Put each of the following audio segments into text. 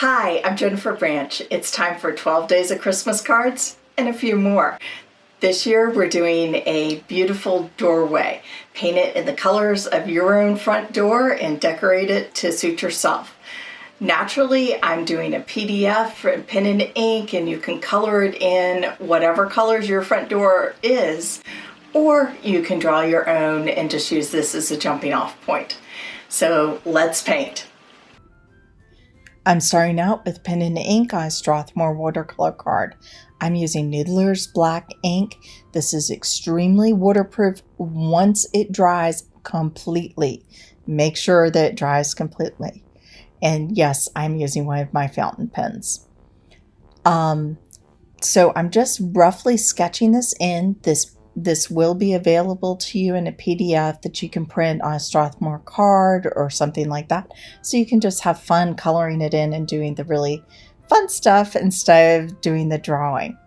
Hi, I'm Jennifer Branch. It's time for 12 Days of Christmas cards and a few more. This year we're doing a beautiful doorway. Paint it in the colors of your own front door and decorate it to suit yourself. Naturally, I'm doing a PDF and pen and ink, and you can color it in whatever colors your front door is, or you can draw your own and just use this as a jumping off point. So let's paint. I'm starting out with pen and ink on a Strathmore watercolor card. I'm using Noodler's black ink. This is extremely waterproof once it dries completely. Make sure that it dries completely. And yes, I'm using one of my fountain pens. So I'm just roughly sketching this in. This will be available to you in a PDF that you can print on a Strathmore card or something like that. So you can just have fun coloring it in and doing the really fun stuff instead of doing the drawing.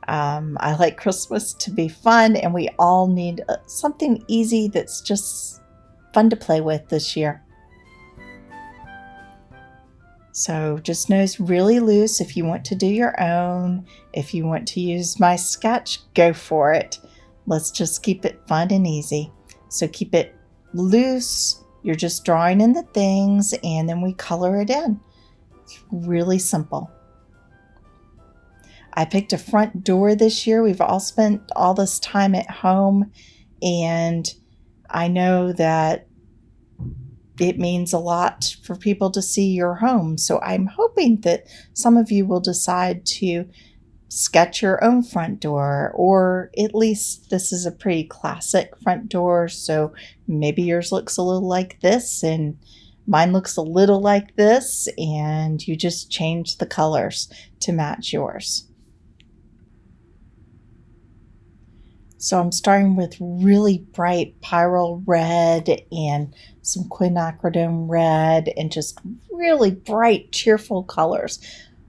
I like Christmas to be fun, and we all need something easy that's just fun to play with this year. So just know it's really loose. If you want to do your own, if you want to use my sketch, go for it. Let's just keep it fun and easy. So keep it loose. You're just drawing in the things, and then we color it in. It's really simple. I picked a front door this year. We've all spent all this time at home, and I know that it means a lot for people to see your home. So I'm hoping that some of you will decide to sketch your own front door, or at least this is a pretty classic front door, so maybe yours looks a little like this and mine looks a little like this, and you just change the colors to match yours. So I'm starting with really bright pyrrole red and some quinacridone red and just really bright, cheerful colors.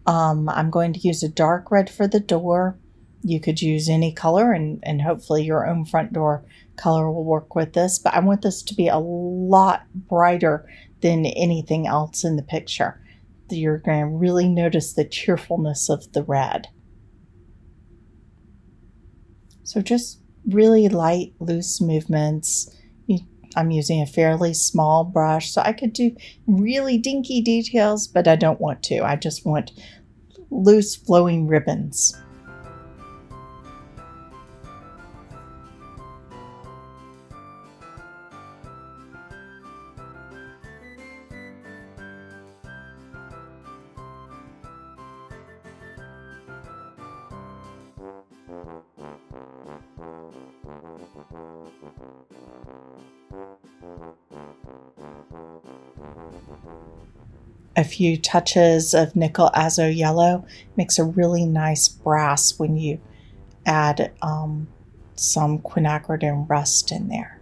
I'm going to use a dark red for the door. You could use any color, and hopefully your own front door color will work with this, but I want this to be a lot brighter than anything else in the picture. You're going to really notice the cheerfulness of the red. So just really light, loose movements. I'm using a fairly small brush, so I could do really dinky details, but I don't want to. I just want loose flowing ribbons. A few touches of nickel azo yellow makes a really nice brass when you add some quinacridone rust in there.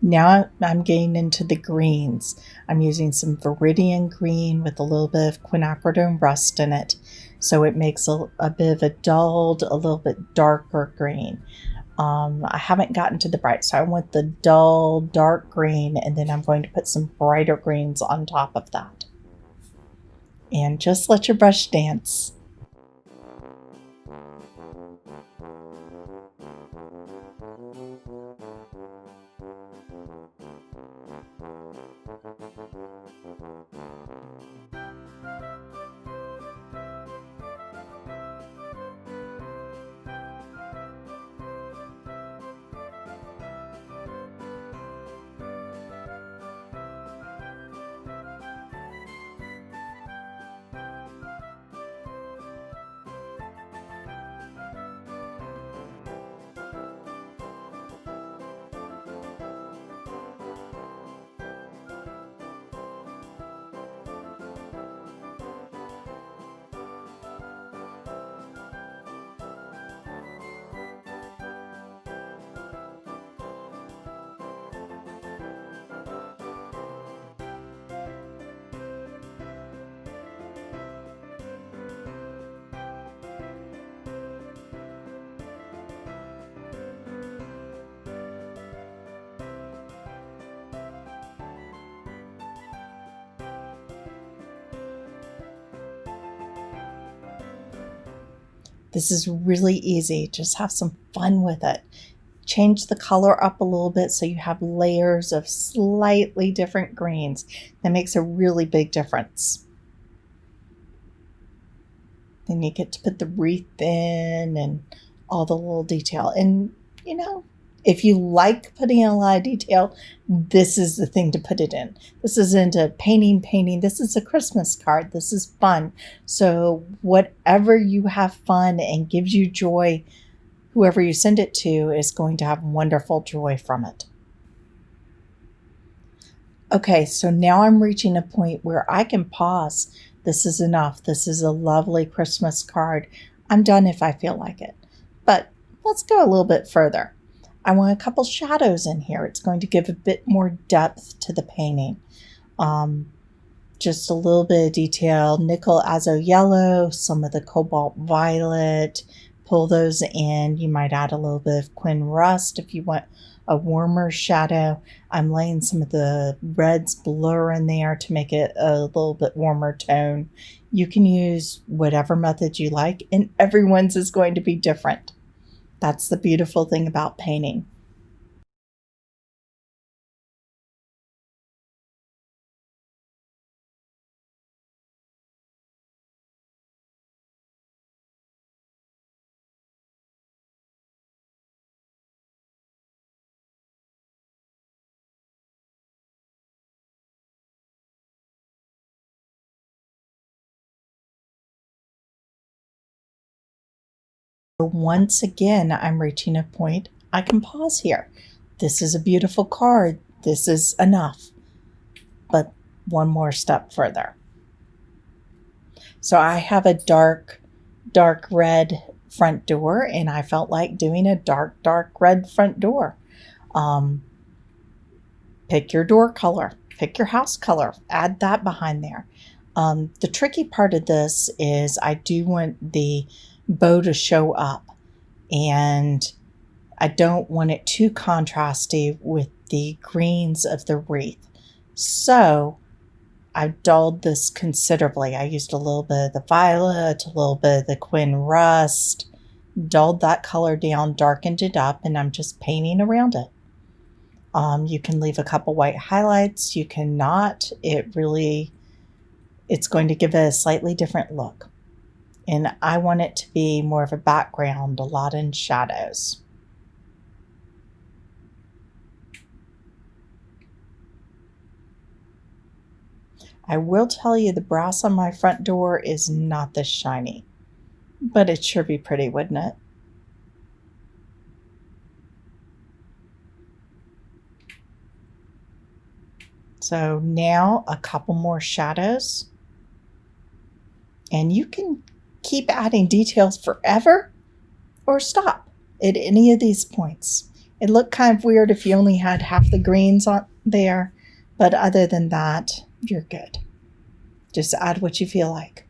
Now I'm getting into the greens. I'm using some Viridian green with a little bit of quinacridone rust in it. So it makes a bit of a dulled, a little bit darker green. I haven't gotten to the bright, so I want the dull, dark green, and then I'm going to put some brighter greens on top of that. And just let your brush dance. This is really easy. Just have some fun with it. Change the color up a little bit so you have layers of slightly different greens. That makes a really big difference. Then you get to put the wreath in and all the little detail. And, you know, if you like putting in a lot of detail, this is the thing to put it in. This isn't a painting. This is a Christmas card. This is fun. So whatever you have fun and gives you joy, whoever you send it to is going to have wonderful joy from it. Okay, so now I'm reaching a point where I can pause. This is enough. This is a lovely Christmas card. I'm done if I feel like it. But let's go a little bit further. I want a couple shadows in here. It's going to give a bit more depth to the painting. Just a little bit of detail. Nickel azo yellow, some of the cobalt violet. Pull those in. You might add a little bit of quin rust if you want a warmer shadow. I'm laying some of the reds blur in there to make it a little bit warmer tone. You can use whatever method you like, and everyone's is going to be different. That's the beautiful thing about painting. Once again, I'm reaching a point I can pause here. This is a beautiful card. This is enough. But one more step further. So I have a dark red front door, and I felt like doing a dark red front door. Pick your door color, pick your house color, add that behind there. The tricky part of this is I do want the bow to show up, and I don't want it too contrasty with the greens of the wreath. So I've dulled this considerably. I used a little bit of the violet, a little bit of the quin rust, dulled that color down, darkened it up, and I'm just painting around it. You can leave a couple white highlights. You cannot. It's going to give it a slightly different look. And I want it to be more of a background, a lot in shadows. I will tell you the brass on my front door is not this shiny, but it'd sure be pretty, wouldn't it? So now a couple more shadows, and you can keep adding details forever or stop at any of these points. It looked kind of weird if you only had half the greens on there, but other than that, you're good. Just add what you feel like.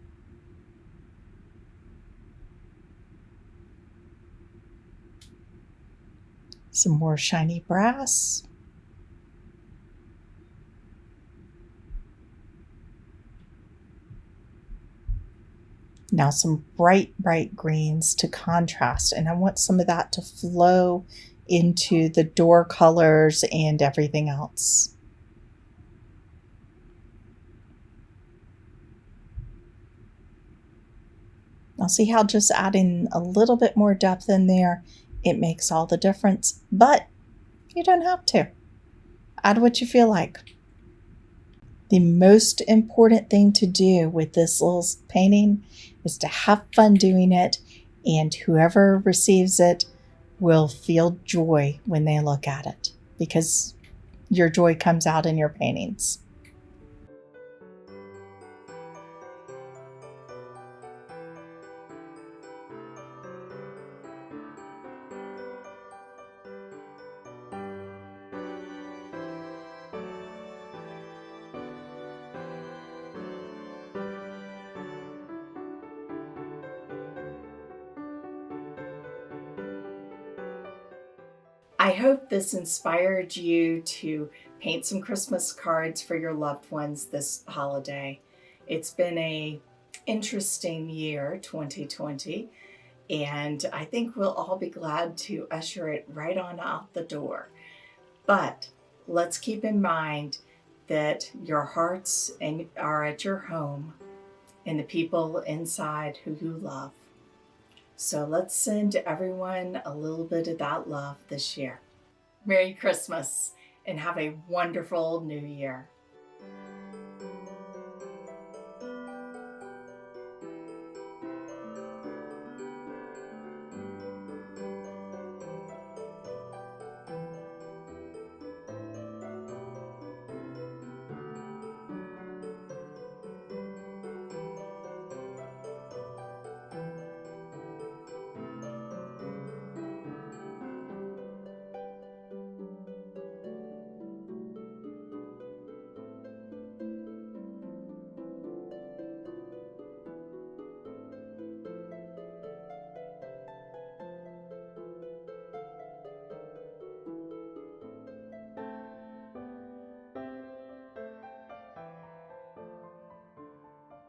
Some more shiny brass. Now some bright, bright greens to contrast, and I want some of that to flow into the door colors and everything else. Now see how just adding a little bit more depth in there, it makes all the difference, but you don't have to. Add what you feel like. The most important thing to do with this little painting is to have fun doing it, and whoever receives it will feel joy when they look at it, because your joy comes out in your paintings. I hope this inspired you to paint some Christmas cards for your loved ones this holiday. It's been an interesting year, 2020, and I think we'll all be glad to usher it right on out the door. But let's keep in mind that your hearts are at your home and the people inside who you love. So let's send everyone a little bit of that love this year. Merry Christmas and have a wonderful New Year.